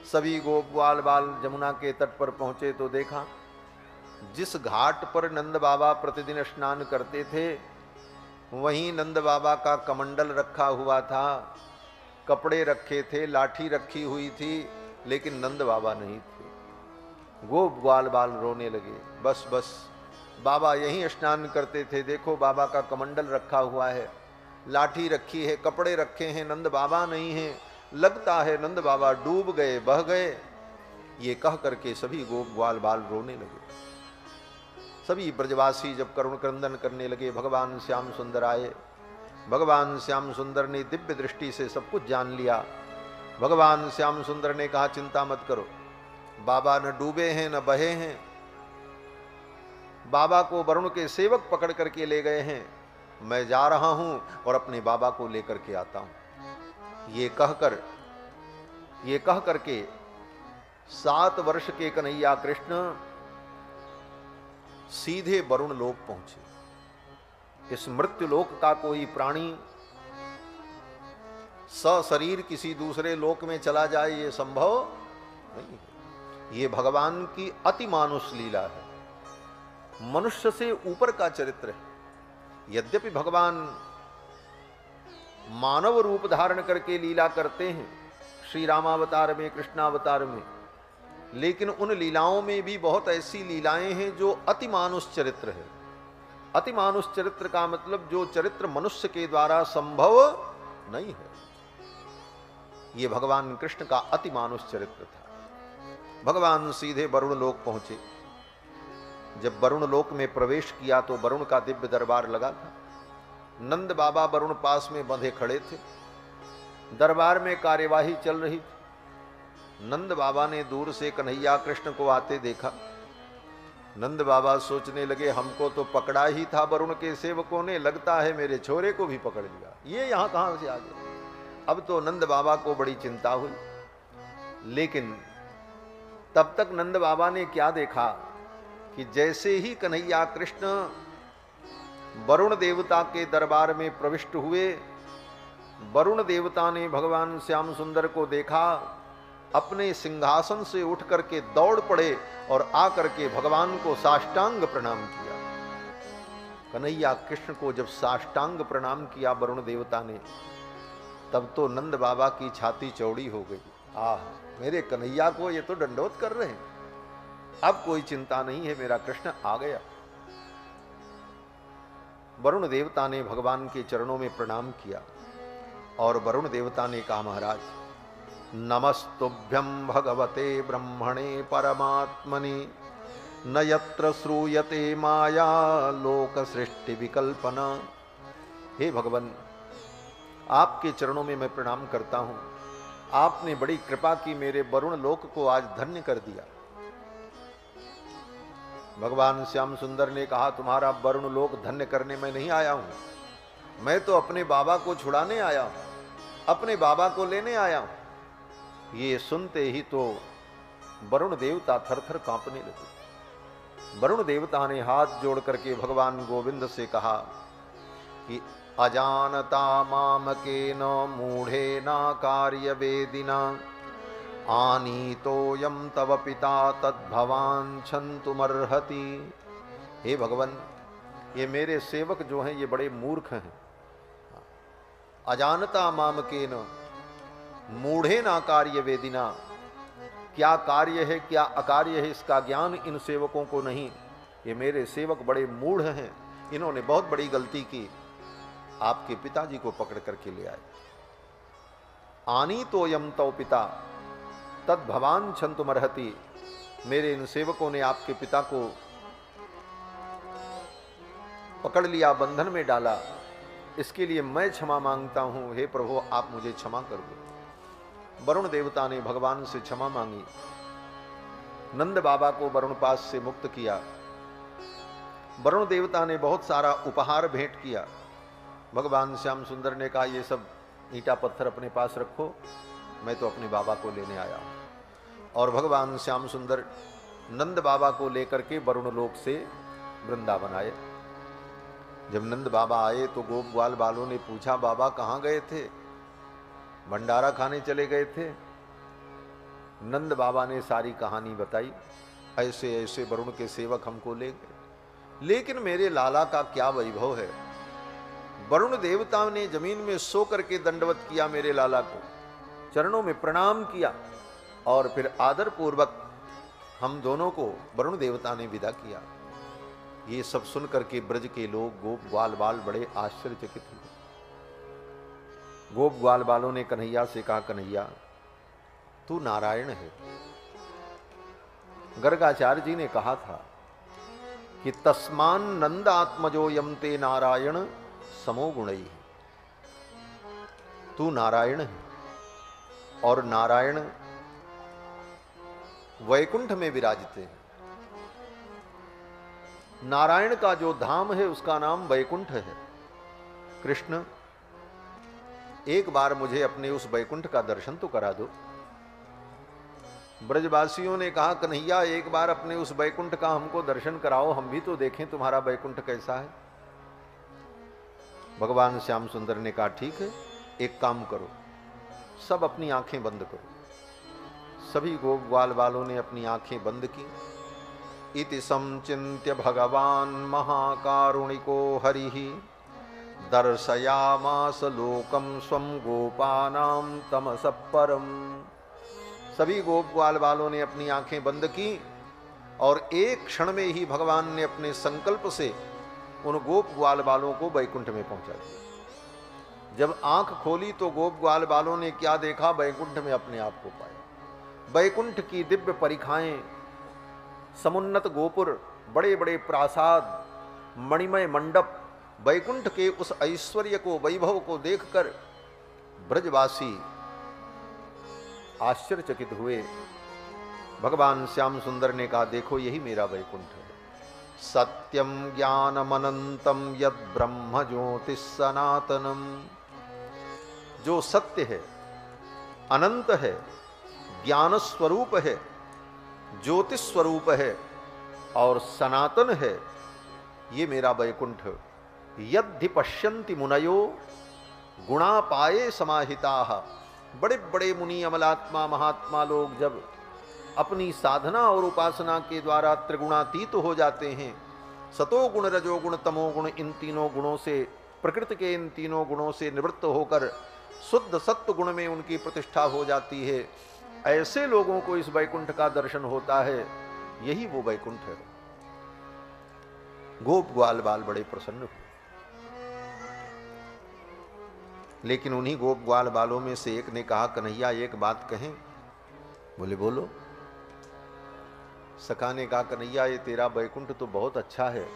सभी गोप ग्वाल बाल जमुना के तट पर पहुंचे तो देखा जिस घाट पर नंद बाबा प्रतिदिन स्नान करते थे वहीं नंद बाबा का कमंडल रखा हुआ था, कपड़े रखे थे, लाठी रखी हुई थी, लेकिन नंद बाबा नहीं थे। गोप ग्वाल बाल रोने लगे, बस बस बाबा यहीं स्नान करते थे, देखो बाबा का कमंडल रखा हुआ है, लाठी रखी है, कपड़े रखे हैं, नंद बाबा नहीं हैं, लगता है नंद बाबा डूब गए, बह गए। ये कह करके सभी गोप ग्वाल बाल रोने लगे। सभी ब्रजवासी जब करुण क्रंदन करने लगे, भगवान श्याम सुंदर आए। भगवान श्याम सुंदर ने दिव्य दृष्टि से सब कुछ जान लिया। भगवान श्याम सुंदर ने कहा चिंता मत करो, बाबा न डूबे हैं न बहे हैं, बाबा को वरुण के सेवक पकड़ करके ले गए हैं, मैं जा रहा हूं और अपने बाबा को लेकर के आता हूं। ये कह करके 7 वर्ष के कन्हैया कृष्ण सीधे वरुण लोक पहुंचे। इस मृत्यु लोक का कोई प्राणी सशरीर किसी दूसरे लोक में चला जाए ये संभव नहीं है। ये भगवान की अति मानुष लीला है, मनुष्य से ऊपर का चरित्र है। यद्यपि भगवान मानव रूप धारण करके लीला करते हैं श्री रामावतार में, कृष्णावतार में, लेकिन उन लीलाओं में भी बहुत ऐसी लीलाएं हैं जो अति मानुष चरित्र है। अति मानुष चरित्र का मतलब जो चरित्र मनुष्य के द्वारा संभव नहीं है। ये भगवान कृष्ण का अति मानुष चरित्र था। भगवान सीधे वरुण लोक पहुंचे। जब वरुण लोक में प्रवेश किया तो वरुण का दिव्य दरबार लगा था। नंद बाबा वरुण पास में बंधे खड़े थे। दरबार में कार्यवाही चल रही थी। नंद बाबा ने दूर से कन्हैया कृष्ण को आते देखा। नंद बाबा सोचने लगे, हमको तो पकड़ा ही था वरुण के सेवकों ने, लगता है मेरे छोरे को भी पकड़ लिया, ये यहां कहां से आ गए। अब तो नंद बाबा को बड़ी चिंता हुई। लेकिन तब तक नंद बाबा ने क्या देखा कि जैसे ही कन्हैया कृष्ण वरुण देवता के दरबार में प्रविष्ट हुए, वरुण देवता ने भगवान श्याम सुंदर को देखा, अपने सिंहासन से उठ करके दौड़ पड़े और आकर के भगवान को साष्टांग प्रणाम किया। कन्हैया कृष्ण को जब साष्टांग प्रणाम किया वरुण देवता ने, तब तो नंद बाबा की छाती चौड़ी हो गई। आह, मेरे कन्हैया को ये तो दंडोत कर रहे हैं, अब कोई चिंता नहीं है, मेरा कृष्ण आ गया। वरुण देवता ने भगवान के चरणों में प्रणाम किया और वरुण देवता ने कहा, महाराज नमस्तुभ्यं भगवते ब्रह्मणे परमात्मने न यत्र श्रूयते माया लोक सृष्टि विकल्पना। हे भगवान, आपके चरणों में मैं प्रणाम करता हूं। आपने बड़ी कृपा की, मेरे वरुण लोक को आज धन्य कर दिया। भगवान श्याम सुंदर ने कहा, तुम्हारा वरुण लोक धन्य करने में नहीं आया हूं, मैं तो अपने बाबा को छुड़ाने आया हूं, अपने बाबा को लेने आया हूं। ये सुनते ही तो वरुण देवता थरथर कांपने लगे। वरुण देवता ने हाथ जोड़ करके भगवान गोविंद से कहा कि अजानता मामकेन मूढ़ेन कार्य वेदिना आनीतोयम तव पिता तद्भवान छन्तुमर्हति। हे भगवान, ये मेरे सेवक जो हैं ये बड़े मूर्ख हैं। अजानता मामकेन मूढ़ेन कार्य वेदिना, क्या कार्य है क्या अकार्य है इसका ज्ञान इन सेवकों को नहीं। ये मेरे सेवक बड़े मूढ़ हैं, इन्होंने बहुत बड़ी गलती की, आपके पिताजी को पकड़ करके ले आए। आनी तो यम तव पिता तद भवान छन्तुमर्हति, मेरे इन सेवकों ने आपके पिता को पकड़ लिया, बंधन में डाला, इसके लिए मैं क्षमा मांगता हूं। हे प्रभु, आप मुझे क्षमा कर दो। वरुण देवता ने भगवान से क्षमा मांगी। नंद बाबा को वरुण पास से मुक्त किया। वरुण देवता ने बहुत सारा उपहार भेंट किया। भगवान श्याम सुंदर ने कहा, ये सब ईंटा पत्थर अपने पास रखो, मैं तो अपने बाबा को लेने आया हूं। और भगवान श्याम सुंदर नंद बाबा को लेकर के वरुण लोक से वृंदावन आए। जब नंद बाबा आए तो गोप ग्वाल बालों ने पूछा, बाबा कहाँ गए थे? भंडारा खाने चले गए थे। नंद बाबा ने सारी कहानी बताई, ऐसे ऐसे वरुण के सेवक हमको ले गए, लेकिन मेरे लाला का क्या वैभव है। वरुण देवता ने जमीन में सो करके दंडवत किया, मेरे लाला को चरणों में प्रणाम किया और फिर आदर पूर्वक हम दोनों को वरुण देवता ने विदा किया। ये सब सुन करके ब्रज के लोग गोप ग्वाल बाल बड़े आश्चर्यचकित हुए। गोप ग्वाल बालों ने कन्हैया से कहा, कन्हैया तू नारायण है। गर्गाचार्य जी ने कहा था कि तस्मान नंद आत्मजो यमते नारायण समो गुणई। तू नारायण है और नारायण वैकुंठ में विराजते हैं। नारायण का जो धाम है उसका नाम वैकुंठ है। कृष्ण, एक बार मुझे अपने उस वैकुंठ का दर्शन तो करा दो। ब्रजवासियों ने कहा, कन्हैया एक बार अपने उस वैकुंठ का हमको दर्शन कराओ, हम भी तो देखें तुम्हारा वैकुंठ कैसा है। भगवान श्याम सुंदर ने कहा, ठीक है, एक काम करो, सब अपनी आंखें बंद करो। सभी गोप ग्वाल बालों ने अपनी आंखें बंद की। इति समचिन्त्य भगवान महाकारुणिको हरिः दर्शयामास लोकम स्वम गोपानां तमसः परम। सभी गोप ग्वाल बालों ने अपनी आंखें बंद की और एक क्षण में ही भगवान ने अपने संकल्प से उन गोप ग्वाल बालों को वैकुंठ में पहुंचा दिया। जब आंख खोली तो गोप ग्वाल बालों ने क्या देखा? वैकुंठ में अपने आप को पाया। वैकुंठ की दिव्य परिखाएं, समुन्नत गोपुर, बड़े बड़े प्रासाद, मणिमय मंडप, वैकुंठ के उस ऐश्वर्य को, वैभव को देखकर ब्रजवासी आश्चर्यचकित हुए। भगवान श्याम सुंदर ने कहा, देखो यही मेरा वैकुंठ है। सत्यम ज्ञानमनंतम यद ब्रह्म ज्योतिष सनातनम। जो सत्य है, अनंत है, ज्ञान स्वरूप है, ज्योतिष स्वरूप है और सनातन है, ये मेरा वैकुंठ। यद्धि पश्यन्ति मुनयो गुणापाये समाहिताः। बड़े बड़े मुनि, अमलात्मा, महात्मा लोग जब अपनी साधना और उपासना के द्वारा त्रिगुणातीत हो जाते हैं, सतोगुण, रजोगुण, तमोगुण, इन तीनों गुणों से, प्रकृति के इन तीनों गुणों से निवृत्त होकर शुद्ध सत्व गुण में उनकी प्रतिष्ठा हो जाती है, ऐसे लोगों को इस वैकुंठ का दर्शन होता है। यही वो वैकुंठ है। गोप ग्वाल बाल बड़े प्रसन्न हुए। लेकिन उन्हीं गोप ग्वाल बालों में से एक ने कहा, कन्हैया एक बात कहें? बोले बोलो। सखा ने कहा, कन्हैया ये तेरा वैकुंठ तो बहुत अच्छा है,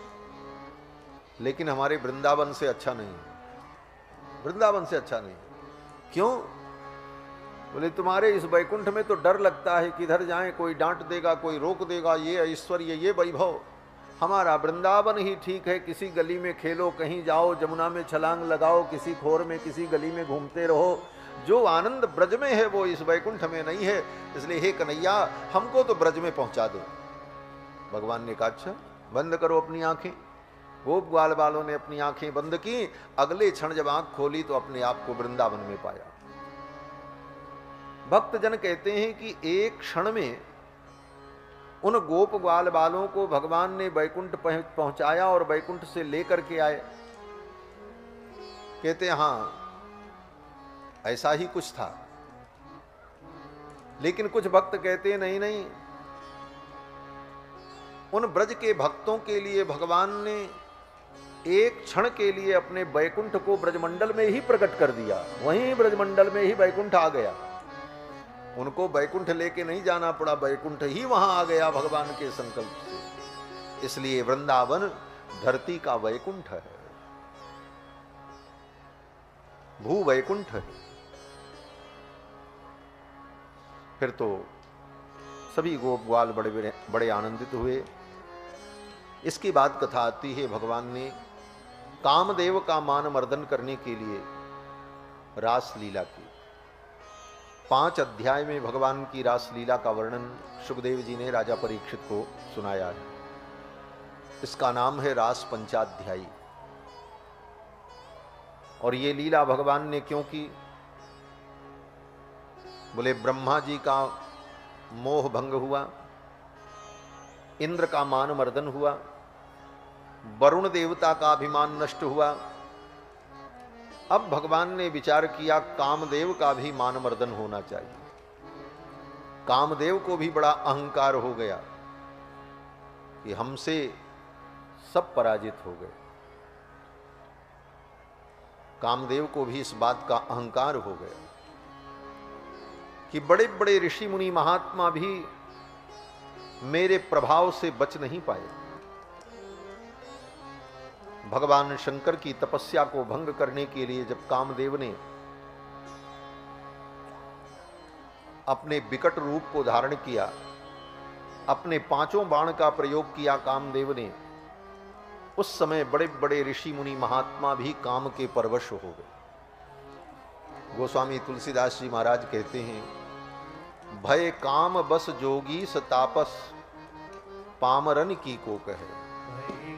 लेकिन हमारे वृंदावन से अच्छा नहीं है। वृंदावन से अच्छा नहीं। क्यों? बोले तुम्हारे इस वैकुंठ में तो डर लगता है, किधर जाएं कोई डांट देगा, कोई रोक देगा, ये ऐश्वर्य, ये वैभव। हमारा वृंदावन ही ठीक है। किसी गली में खेलो, कहीं जाओ, जमुना में छलांग लगाओ, किसी खोर में, किसी गली में घूमते रहो। जो आनंद ब्रज में है वो इस वैकुंठ में नहीं है। इसलिए हे कन्हैया, हमको तो ब्रज में पहुंचा दो। भगवान ने कहा, अच्छा बंद करो अपनी आंखें। गोप ग्वाल बालों ने अपनी आंखें बंद की। अगले क्षण जब आंख खोली तो अपने आप को वृंदावन में पाया। भक्तजन कहते हैं कि एक क्षण में उन गोप ग्वाल बालों को भगवान ने वैकुंठ पहुंचाया और वैकुंठ से लेकर के आए। कहते हैं हाँ ऐसा ही कुछ था। लेकिन कुछ भक्त कहते हैं नहीं नहीं, उन ब्रज के भक्तों के लिए भगवान ने एक क्षण के लिए अपने वैकुंठ को ब्रजमंडल में ही प्रकट कर दिया। वहीं ब्रजमंडल में ही वैकुंठ आ गया। उनको वैकुंठ लेके नहीं जाना पड़ा, वैकुंठ ही वहां आ गया भगवान के संकल्प से। इसलिए वृंदावन धरती का वैकुंठ है, भू वैकुंठ है। फिर तो सभी गोप ग्वाल बड़े बड़े आनंदित हुए। इसके बाद कथा आती है, भगवान ने कामदेव का मान मर्दन करने के लिए रास लीला की। 5 अध्याय में भगवान की रास लीला का वर्णन सुखदेव जी ने राजा परीक्षित को सुनाया है। इसका नाम है रास पंचाध्यायी। और ये लीला भगवान ने क्यों की? बोले ब्रह्मा जी का मोह भंग हुआ, इंद्र का मान मर्दन हुआ, वरुण देवता का अभिमान नष्ट हुआ। अब भगवान ने विचार किया कामदेव का भी मान मर्दन होना चाहिए। कामदेव को भी बड़ा अहंकार हो गया कि हमसे सब पराजित हो गए। कामदेव को भी इस बात का अहंकार हो गया कि बड़े बड़े ऋषि मुनि महात्मा भी मेरे प्रभाव से बच नहीं पाए। भगवान शंकर की तपस्या को भंग करने के लिए जब कामदेव ने अपने विकट रूप को धारण किया, अपने 5 बाण का प्रयोग किया कामदेव ने, उस समय बड़े बड़े ऋषि मुनि महात्मा भी काम के परवश हो गए। गोस्वामी तुलसीदास जी महाराज कहते हैं, भय काम बस जोगी स तापस पामरन की को कहे।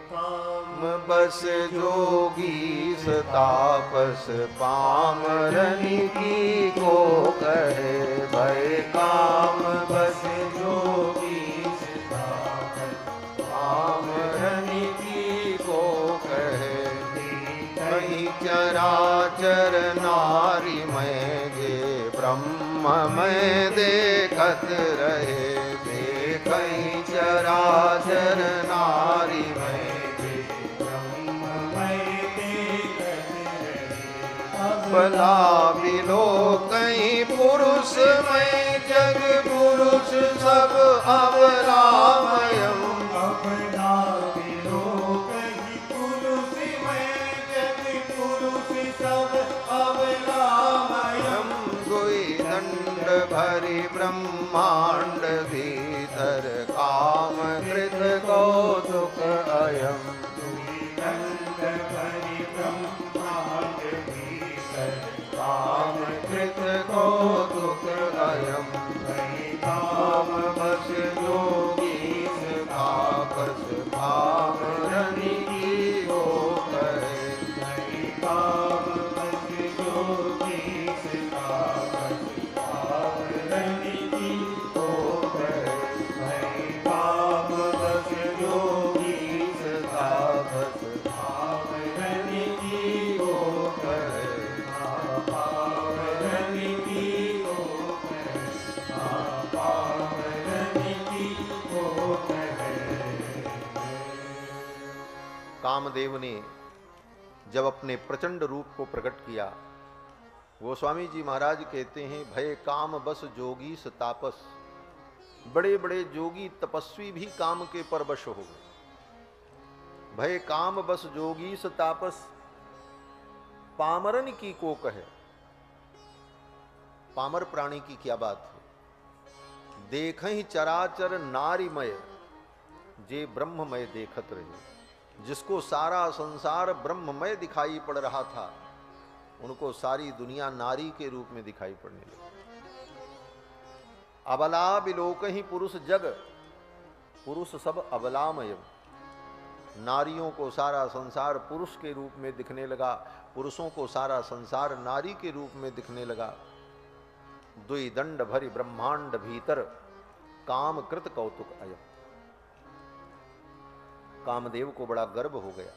काम बस जोगी तापस पामरन की को कहे भय काम बस जोगी तापस पामरन की को कहे कहीं चराचर नारी में जे ब्रह्म में देखत रहे कहीं चराचर नारी में भला बिलो कहीं पुरुष में जग पुरुष सब अबलामयम अपना बिलो कहीं पुरुष में जग पुरुष सब अबलामयम दुई दंड भरी ब्रह्मांड भीतर काम कृत कौतुक अयम दंड भरी ब्रह्मांड भीतर काम कृत कौतुक अयम काम बस जोगी तापस भावरन की हो करे काम बस जोगी तापस पावरन की हो करे काम बस जोगी तापस पावरन की हो करे पावरन की पावरन की कामदेव ने जब अपने प्रचंड रूप को प्रकट किया, गोस्वामी जी महाराज कहते हैं भय काम बस जोगी तापस, बड़े बड़े जोगी तपस्वी भी काम के परवश हो गए। भय काम बस जोगी तापस पामरन की को कहे, पामर प्राणी की क्या बात है। देखहि चराचर नारीमय जे ब्रह्ममय देखत रहे, जिसको सारा संसार ब्रह्ममय दिखाई पड़ रहा था, उनको सारी दुनिया नारी के रूप में दिखाई पड़ने लगी। अबला बिलोकहि पुरुष जग, पुरुष सब अबलामय, नारियों को सारा संसार पुरुष के रूप में दिखने लगा, पुरुषों को सारा संसार नारी के रूप में दिखने लगा। दुई दंड भरी ब्रह्मांड भीतर काम कृत कौतुक अयम, कामदेव को बड़ा गर्व हो गया,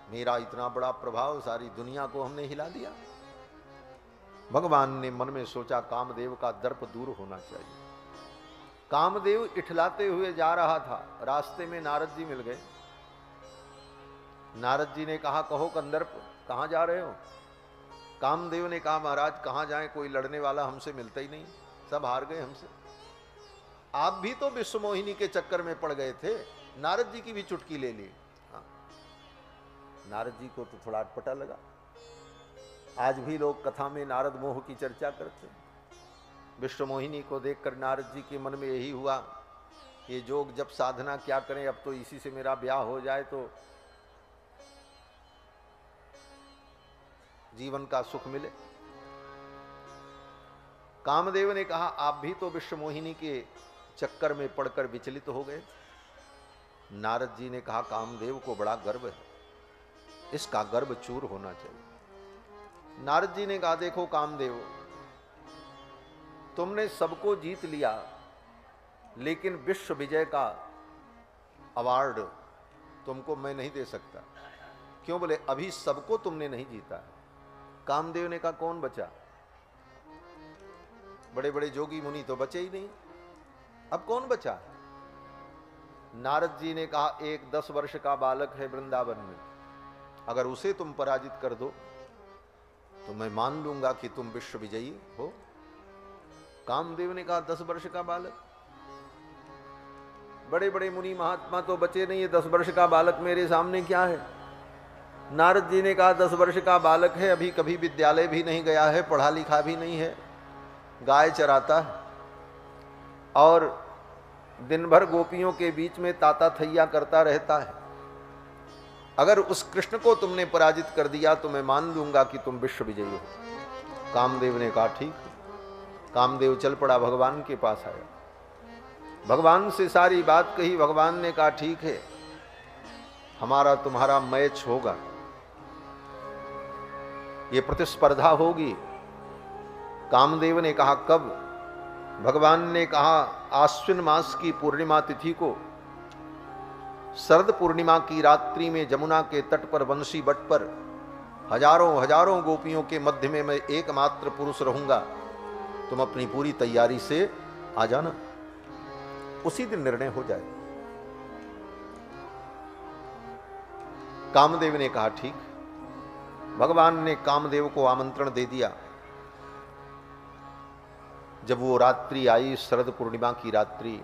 मेरा इतना बड़ा प्रभाव सारी दुनिया को हमने हिला दिया। भगवान ने मन में सोचा कामदेव का दर्प दूर होना चाहिए। कामदेव इठलाते हुए जा रहा था, रास्ते में नारद जी मिल गए। नारद जी ने कहा कहो कंदर्प कहां जा रहे हो। कामदेव ने कहा महाराज कहां जाएं, कोई लड़ने वाला हमसे मिलता ही नहीं, सब हार गए हमसे। आप भी तो विश्वमोहिनी के चक्कर में पड़ गए थे, नारद जी की भी चुटकी ले ली। हाँ। नारद जी को तो थोड़ा अटपटा लगा। आज भी लोग कथा में नारद मोह की चर्चा करते हैं। विश्वमोहिनी को देखकर नारद जी के मन में यही हुआ, ये जोग जब साधना क्या करें, अब तो इसी से मेरा ब्याह हो जाए तो जीवन का सुख मिले। कामदेव ने कहा आप भी तो विश्वमोहिनी के चक्कर में पड़कर विचलित हो गए। नारद जी ने कहा कामदेव को बड़ा गर्व है, इसका गर्व चूर होना चाहिए। नारद जी ने कहा देखो कामदेव, तुमने सबको जीत लिया, लेकिन विश्व विजय का अवार्ड तुमको मैं नहीं दे सकता। क्यों बोले अभी सबको तुमने नहीं जीता है। कामदेव ने कहा कौन बचा, बड़े बड़े जोगी मुनि तो बचे ही नहीं, अब कौन बचा। नारद जी ने कहा एक 10 वर्ष का बालक है वृंदावन में, अगर उसे तुम पराजित कर दो तो मैं मान लूंगा कि तुम विश्व विजयी हो। कामदेव ने कहा 10 वर्ष का बालक, बड़े बड़े मुनि महात्मा तो बचे नहीं है, 10 वर्ष का बालक मेरे सामने क्या है। नारद जी ने कहा 10 वर्ष का बालक है, अभी कभी विद्यालय भी नहीं गया है, पढ़ा लिखा भी नहीं है, गाय चराता है और दिन भर गोपियों के बीच में ताता थैया करता रहता है। अगर उस कृष्ण को तुमने पराजित कर दिया तो मैं मान लूंगा कि तुम विश्व विजयी हो। कामदेव ने कहा ठीक है। कामदेव चल पड़ा, भगवान के पास आया, भगवान से सारी बात कही। भगवान ने कहा ठीक है, हमारा तुम्हारा मैच होगा, ये प्रतिस्पर्धा होगी। कामदेव ने कहा कब? भगवान ने कहा आश्विन मास की पूर्णिमा तिथि को, शरद पूर्णिमा की रात्रि में जमुना के तट पर वंशी बट पर हजारों हजारों गोपियों के मध्य में मैं एकमात्र पुरुष रहूंगा, तुम अपनी पूरी तैयारी से आ जाना, उसी दिन निर्णय हो जाए। कामदेव ने कहा ठीक। भगवान ने कामदेव को आमंत्रण दे दिया। जब वो रात्रि आई, शरद पूर्णिमा की रात्रि,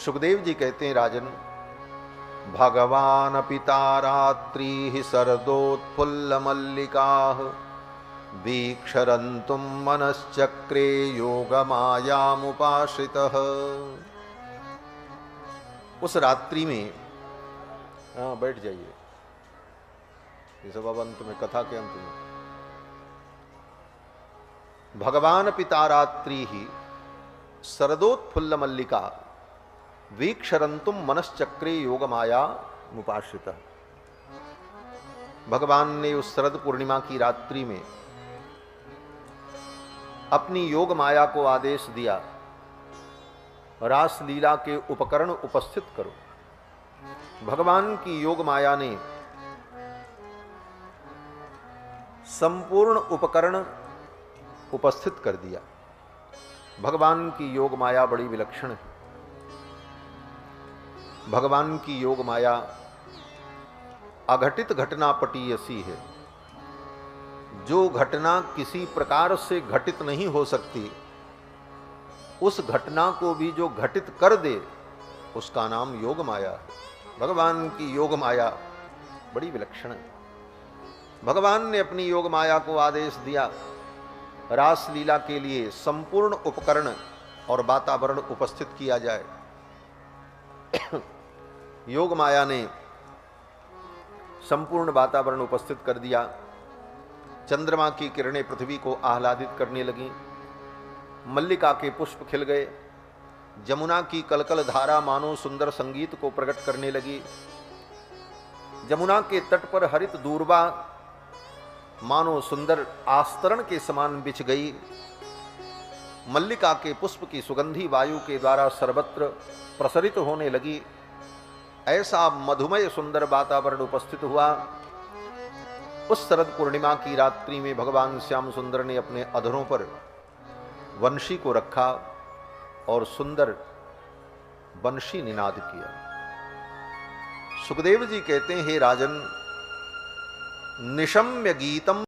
सुखदेव जी कहते हैं राजन, भगवान पिता रात्रि शरदोत्फुल्ल मल्लिका वीक्षरन्तुम मनश्चक्रे योग मायामुपाश्रितः। उस रात्रि में, हाँ बैठ जाइए, ये सब अब अंत में, कथा के अंत में। भगवान पिता रात्रि ही शरदोत्फुल्ल मल्लिका वीक्षरन्तुम मनश्चक्रे योग माया मुपाश्रितः। भगवान ने उस शरद पूर्णिमा की रात्रि में अपनी योग माया को आदेश दिया, रास लीला के उपकरण उपस्थित करो। भगवान की योग माया ने संपूर्ण उपकरण उपस्थित कर दिया। भगवान की योग माया बड़ी विलक्षण है। भगवान की योग माया अघटित घटनापटी ऐसी है, जो घटना किसी प्रकार से घटित नहीं हो सकती, उस घटना को भी जो घटित कर दे, उसका नाम योग माया है। भगवान की योग माया बड़ी विलक्षण है। भगवान ने अपनी योग माया को आदेश दिया, रास लीला के लिए संपूर्ण उपकरण और वातावरण उपस्थित किया जाए। योग माया ने संपूर्ण वातावरण उपस्थित कर दिया। चंद्रमा की किरणें पृथ्वी को आह्लादित करने लगीं, मल्लिका के पुष्प खिल गए, जमुना की कलकल धारा मानो सुंदर संगीत को प्रकट करने लगी। जमुना के तट पर हरित दूर्वा मानो सुंदर आस्तरण के समान बिछ गई। मल्लिका के पुष्प की सुगंधी वायु के द्वारा सर्वत्र प्रसरित होने लगी। ऐसा मधुमय सुंदर वातावरण उपस्थित हुआ। उस शरद पूर्णिमा की रात्रि में भगवान श्याम सुंदर ने अपने अधरों पर वंशी को रखा और सुंदर वंशी निनाद किया। सुखदेव जी कहते हैं, हे राजन, निशम्य गीतम